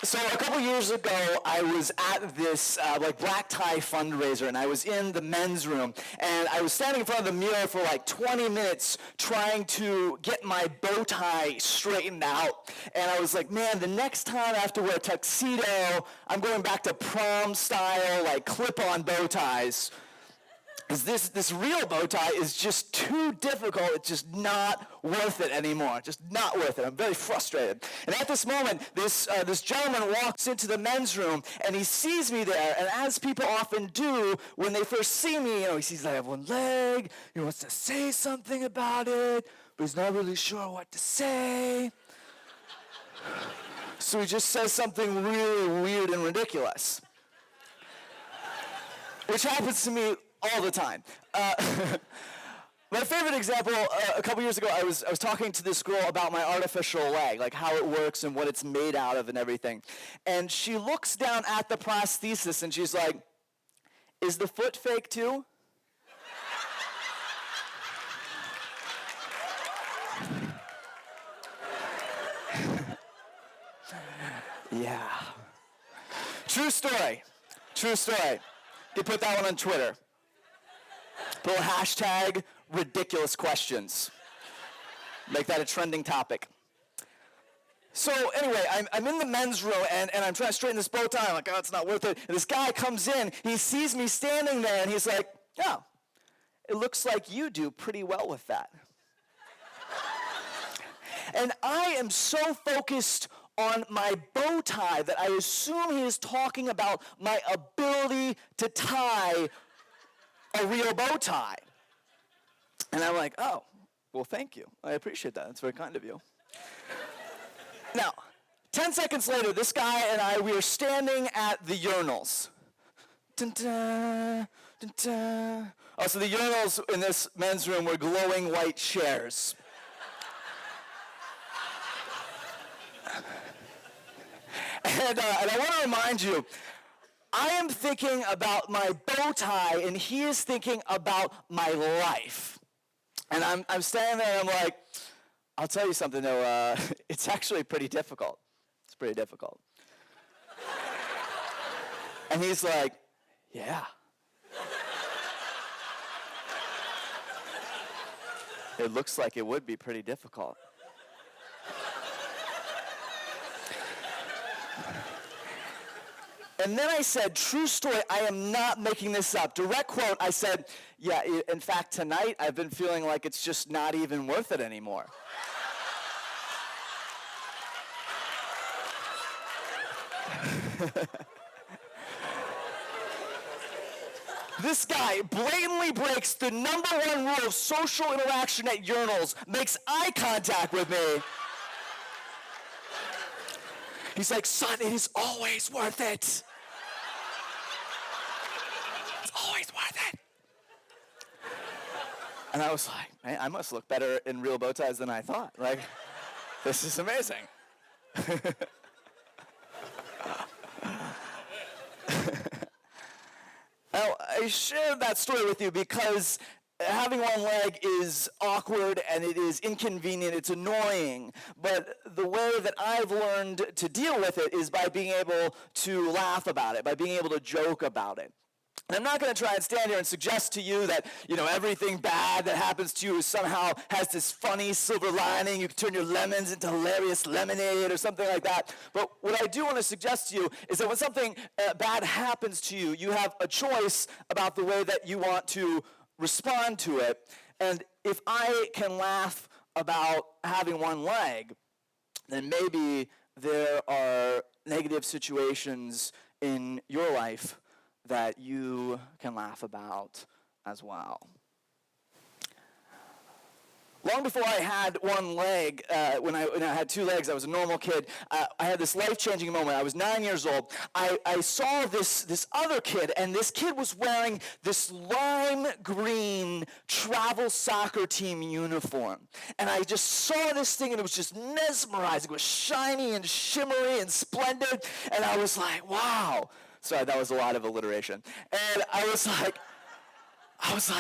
So a couple years ago, I was at this like black tie fundraiser, and I was in the men's room, and I was standing in front of the mirror for like 20 minutes trying to get my bow tie straightened out. And I was like, man, the next time I have to wear a tuxedo, I'm going back to prom style, like clip-on bow ties. Because this real bow tie is just too difficult. It's just not worth it anymore. Just not worth it. I'm very frustrated. And at this moment, this gentleman walks into the men's room, and he sees me there. And as people often do when they first see me, he sees I have one leg. He wants to say something about it, but he's not really sure what to say. So he just says something really weird and ridiculous, which happens to me all the time. My favorite example, a couple years ago, I was talking to this girl about my artificial leg, like how it works and what it's made out of and everything. And she looks down at the prosthesis and she's like, "Is the foot fake too?" Yeah. True story. True story. You put that one on Twitter. Put a hashtag ridiculous questions. Make that a trending topic. So anyway, I'm in the men's room, and I'm trying to straighten this bow tie. I'm like, oh, it's not worth it. And this guy comes in, he sees me standing there, and he's like, "Yeah, it looks like you do pretty well with that." And I am so focused on my bow tie that I assume he is talking about my ability to tie a real bow tie. And I'm like, "Oh, well, thank you. I appreciate that. That's very kind of you." Now, 10 seconds later, this guy and we were standing at the urinals. Dun, dun, dun, dun. Oh, so the urinals in this men's room were glowing white chairs. And I want to remind you, I am thinking about my bow tie, and he is thinking about my life. And I'm standing there, and I'm like, "I'll tell you something, though. It's actually pretty difficult. It's pretty difficult." And he's like, "Yeah." It looks like it would be pretty difficult. And then I said, true story, I am not making this up. Direct quote, I said, "Yeah, in fact, tonight I've been feeling like it's just not even worth it anymore." This guy blatantly breaks the number one rule of social interaction at urinals, makes eye contact with me. He's like, "Son, it is always worth it. It's always worth it." And I was like, "Man, I must look better in real bow ties than I thought. Like, this is amazing." Now, I shared that story with you because having one leg is awkward and it is inconvenient, it's annoying, but the way that I've learned to deal with it is by being able to laugh about it, by being able to joke about it. And I'm not going to try and stand here and suggest to you that, everything bad that happens to you somehow has this funny silver lining. You can turn your lemons into hilarious lemonade or something like that. But what I do want to suggest to you is that when something bad happens to you, you have a choice about the way that you want to respond to it. And if I can laugh about having one leg, then maybe there are negative situations in your life that you can laugh about as well. Long before I had one leg, when I had two legs, I was a normal kid, I had this life-changing moment. I was 9 years old. I saw this other kid, and this kid was wearing this lime green travel soccer team uniform. And I just saw this thing, and it was just mesmerizing. It was shiny and shimmery and splendid, and I was like, wow. Sorry, that was a lot of alliteration. And I was like,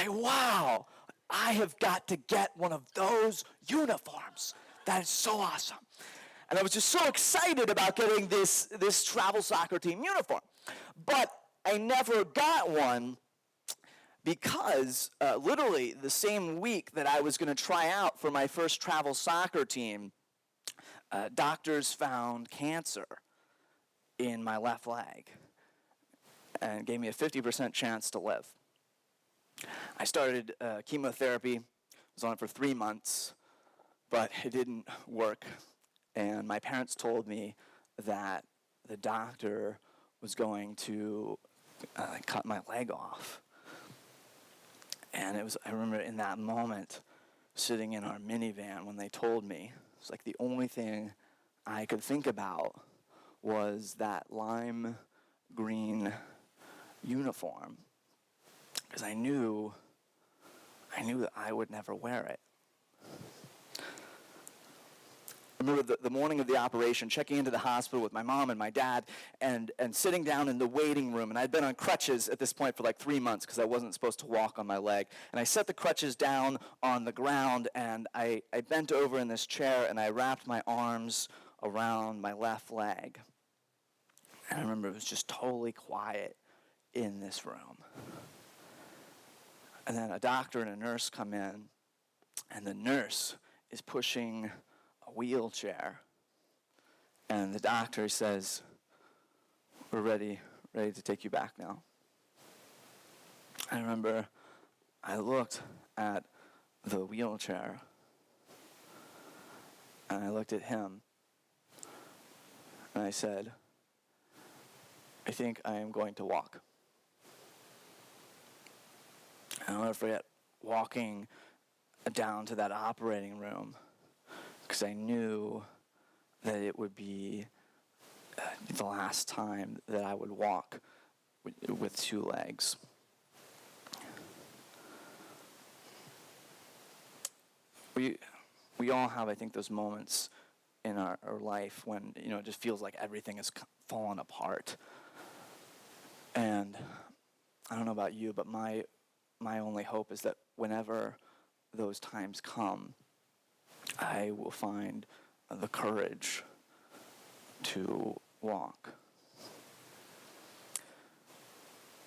wow. I have got to get one of those uniforms. That is so awesome. And I was just so excited about getting this travel soccer team uniform. But I never got one because literally the same week that I was going to try out for my first travel soccer team, doctors found cancer in my left leg and gave me a 50% chance to live. I started chemotherapy, was on it for 3 months, but it didn't work. And my parents told me that the doctor was going to cut my leg off. And I remember in that moment, sitting in our minivan when they told me, it's like the only thing I could think about was that lime green uniform, because I knew that I would never wear it. I remember the morning of the operation, checking into the hospital with my mom and my dad, and sitting down in the waiting room. And I'd been on crutches at this point for like 3 months because I wasn't supposed to walk on my leg. And I set the crutches down on the ground, and I bent over in this chair, and I wrapped my arms around my left leg. And I remember it was just totally quiet in this room. And then a doctor and a nurse come in, and the nurse is pushing a wheelchair, and the doctor says, "We're ready to take you back now." I remember I looked at the wheelchair, and I looked at him, and I said, "I think I am going to walk." I'll never forget walking down to that operating room, because I knew that it would be the last time that I would walk with 2 legs. We all have, I think, those moments in our life when, it just feels like everything is falling apart. And I don't know about you, but my only hope is that whenever those times come, I will find the courage to walk.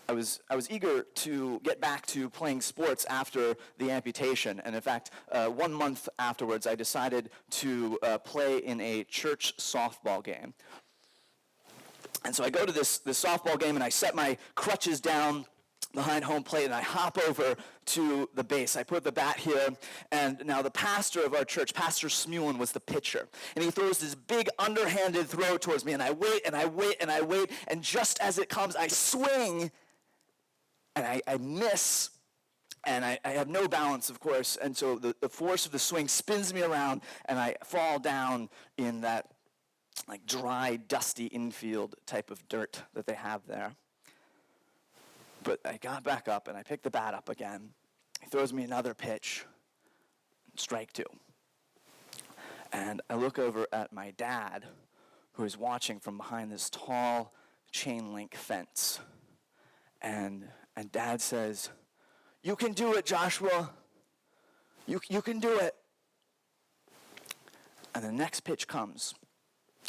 I was eager to get back to playing sports after the amputation, and in fact, 1 month afterwards, I decided to play in a church softball game. And so I go to this softball game, and I set my crutches down behind home plate, and I hop over to the base. I put the bat here, and now the pastor of our church, Pastor Smulin, was the pitcher. And he throws this big underhanded throw towards me, and I wait, and I wait, and I wait, and just as it comes, I swing, and I miss, and I have no balance, of course, and so the force of the swing spins me around, and I fall down in that like dry, dusty infield type of dirt that they have there. But I got back up, and I picked the bat up again. He throws me another pitch, strike 2. And I look over at my dad, who is watching from behind this tall chain link fence. And Dad says, "You can do it, Joshua. You can do it." And the next pitch comes.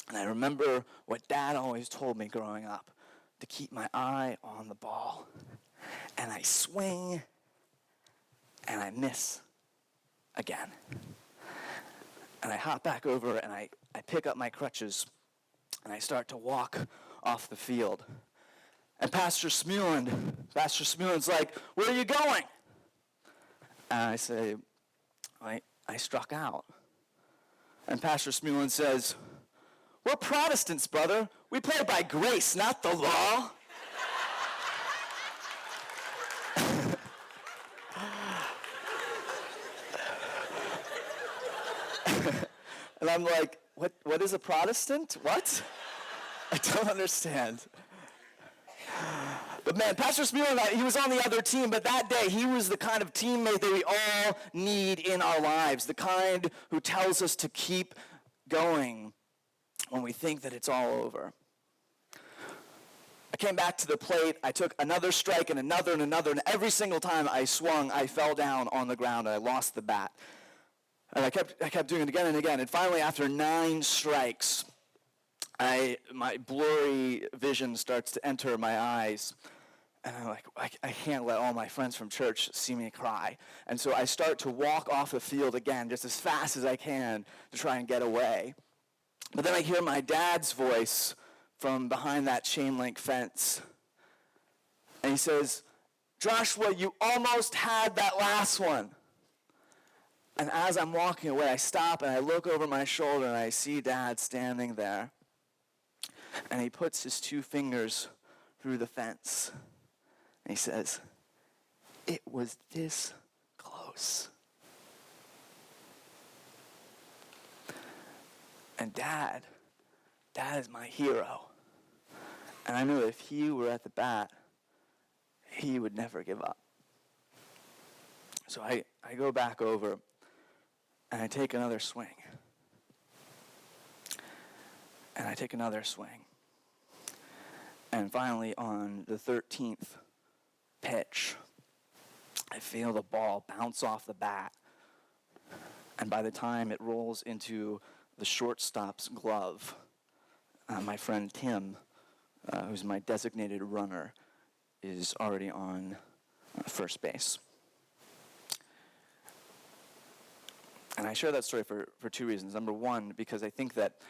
And I remember what Dad always told me growing up, to keep my eye on the ball. And I swing, and I miss again. And I hop back over, and I pick up my crutches, and I start to walk off the field. And Pastor Smulin's like, "Where are you going?" And I say, I struck out. And Pastor Smulin says, "We're Protestants, brother. We play by grace, not the law." And I'm like, what is a Protestant? What? I don't understand. But man, Pastor Smulin, he was on the other team, but that day he was the kind of teammate that we all need in our lives, the kind who tells us to keep going when we think that it's all over. I came back to the plate, I took another strike and another, and every single time I swung, I fell down on the ground and I lost the bat. And I kept doing it again and again. And finally, after 9 strikes, my blurry vision starts to enter my eyes. And I'm like, I can't let all my friends from church see me cry. And so I start to walk off the field again just as fast as I can to try and get away. But then I hear my dad's voice from behind that chain link fence. And he says, "Joshua, you almost had that last one." And as I'm walking away, I stop and I look over my shoulder and I see Dad standing there. And he puts his 2 fingers through the fence. And he says, "It was this close." And Dad is my hero. And I knew if he were at the bat, he would never give up. So I go back over and I take another swing. And I take another swing. And finally, on the 13th pitch, I feel the ball bounce off the bat. And by the time it rolls into the shortstop's glove, my friend Tim, who's my designated runner, is already on first base. And I share that story for 2 reasons. Number one, because I think that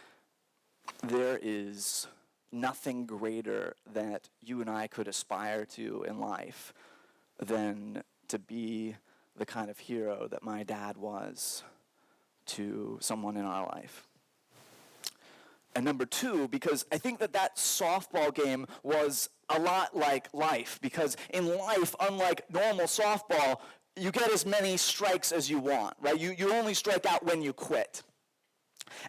there is nothing greater that you and I could aspire to in life than to be the kind of hero that my dad was to someone in our life. And number two, because I think that softball game was a lot like life, because in life, unlike normal softball, you get as many strikes as you want, right? You only strike out when you quit.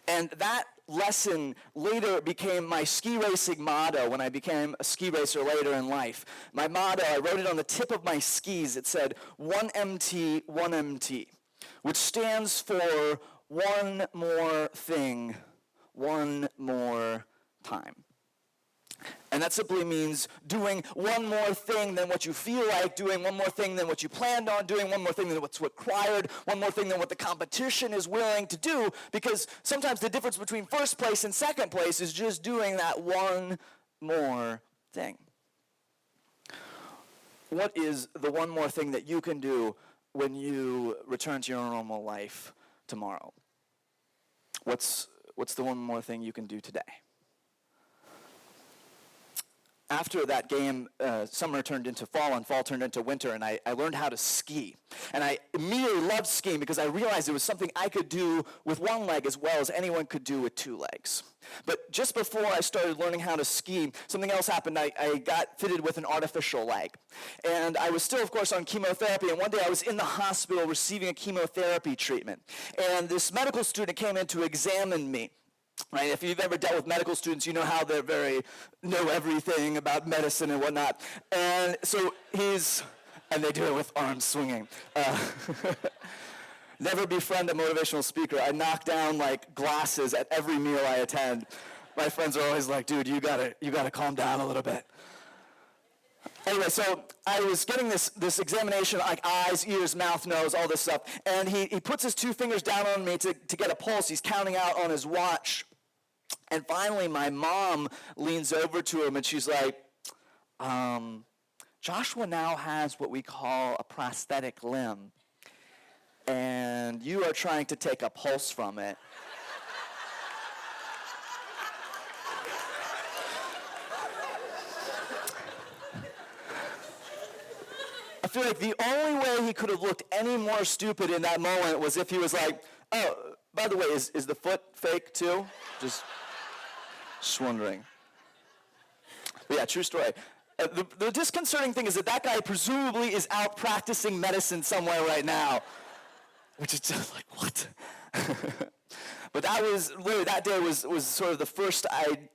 And that lesson later became my ski racing motto when I became a ski racer later in life. My motto, I wrote it on the tip of my skis. It said, 1MT, 1MT, which stands for one more thing, one more time. And that simply means doing one more thing than what you feel like doing, one more thing than what you planned on doing, one more thing than what's required, one more thing than what the competition is willing to do, because sometimes the difference between first place and second place is just doing that one more thing. What is the one more thing that you can do when you return to your normal life tomorrow? What's the one more thing you can do today? After that game, summer turned into fall and fall turned into winter, and I learned how to ski. And I immediately loved skiing because I realized it was something I could do with one leg as well as anyone could do with two legs. But just before I started learning how to ski, something else happened. I got fitted with an artificial leg. And I was still, of course, on chemotherapy, and one day I was in the hospital receiving a chemotherapy treatment. And this medical student came in to examine me. Right? If you've ever dealt with medical students, you know how they're know everything about medicine and whatnot. And so and they do it with arms swinging. Never befriend a motivational speaker. I knock down like glasses at every meal I attend. My friends are always like, dude, you gotta calm down a little bit. Anyway, so I was getting this examination, like eyes, ears, mouth, nose, all this stuff, and he puts his two fingers down on me to get a pulse. He's counting out on his watch. And finally, my mom leans over to him, and she's like, Joshua now has what we call a prosthetic limb, and you are trying to take a pulse from it. I feel like the only way he could have looked any more stupid in that moment was if he was like, oh, by the way, is the foot fake too? Just wondering. But yeah, true story. The disconcerting thing is that guy presumably is out practicing medicine somewhere right now, which is just like, what? But that day was sort of the first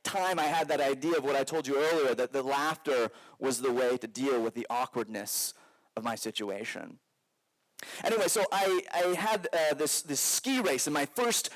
time I had that idea of what I told you earlier, that the laughter was the way to deal with the awkwardness of my situation. Anyway, so I had this ski race in my first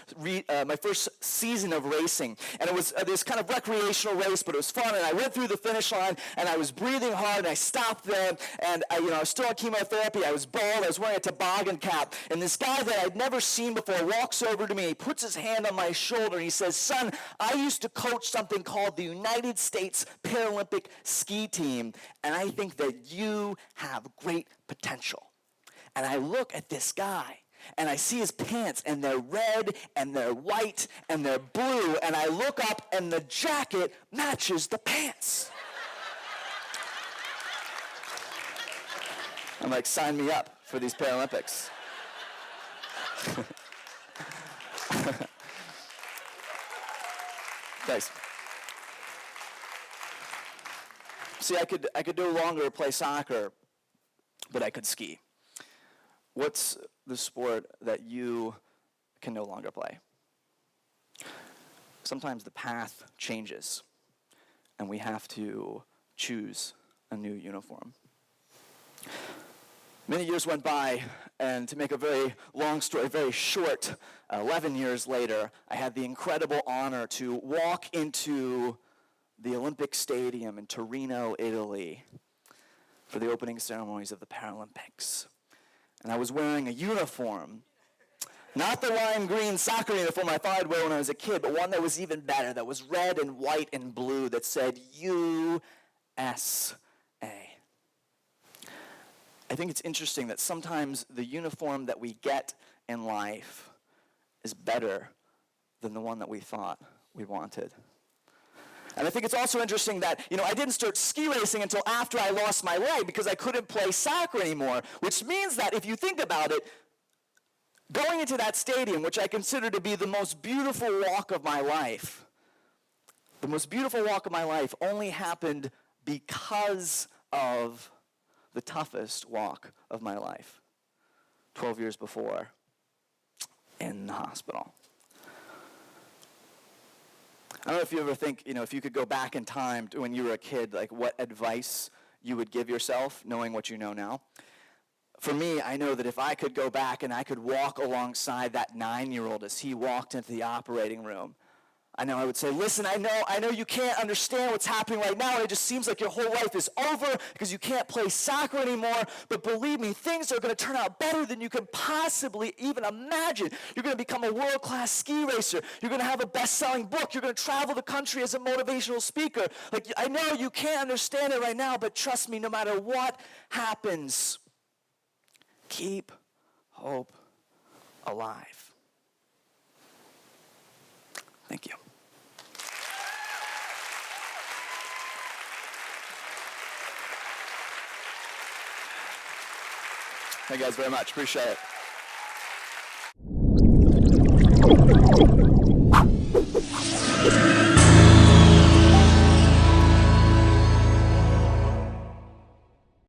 season of racing, and it was this kind of recreational race, but it was fun. And I went through the finish line, and I was breathing hard, and I stopped there, and I was still on chemotherapy. I was bald. I was wearing a toboggan cap, and this guy that I'd never seen before walks over to me. He puts his hand on my shoulder, and he says, "Son, I used to coach something called the United States Paralympic Ski Team, and I think that you have great potential." And I look at this guy, and I see his pants, and they're red, and they're white, and they're blue, and I look up, and the jacket matches the pants. I'm like, sign me up for these Paralympics. Thanks. See, I could no longer play soccer, but I could ski. What's the sport that you can no longer play? Sometimes the path changes, and we have to choose a new uniform. Many years went by, and to make a very long story very short, 11 years later, I had the incredible honor to walk into the Olympic Stadium in Turino, Italy, for the opening ceremonies of the Paralympics. And I was wearing a uniform, not the lime green soccer uniform I thought I'd wear when I was a kid, but one that was even better, that was red and white and blue, that said USA. I think it's interesting that sometimes the uniform that we get in life is better than the one that we thought we wanted. And I think it's also interesting that, I didn't start ski racing until after I lost my leg because I couldn't play soccer anymore, which means that if you think about it, going into that stadium, which I consider to be the most beautiful walk of my life, only happened because of the toughest walk of my life, 12 years before, in the hospital. I don't know if you ever think, if you could go back in time to when you were a kid, like what advice you would give yourself, knowing what you know now. For me, I know that if I could go back and I could walk alongside that 9-year-old as he walked into the operating room, I know I would say, listen, I know you can't understand what's happening right now, and it just seems like your whole life is over because you can't play soccer anymore, but believe me, things are going to turn out better than you can possibly even imagine. You're going to become a world-class ski racer. You're going to have a best-selling book. You're going to travel the country as a motivational speaker. Like, I know you can't understand it right now, but trust me, no matter what happens, keep hope alive. Thank you. Thank you guys very much. Appreciate it.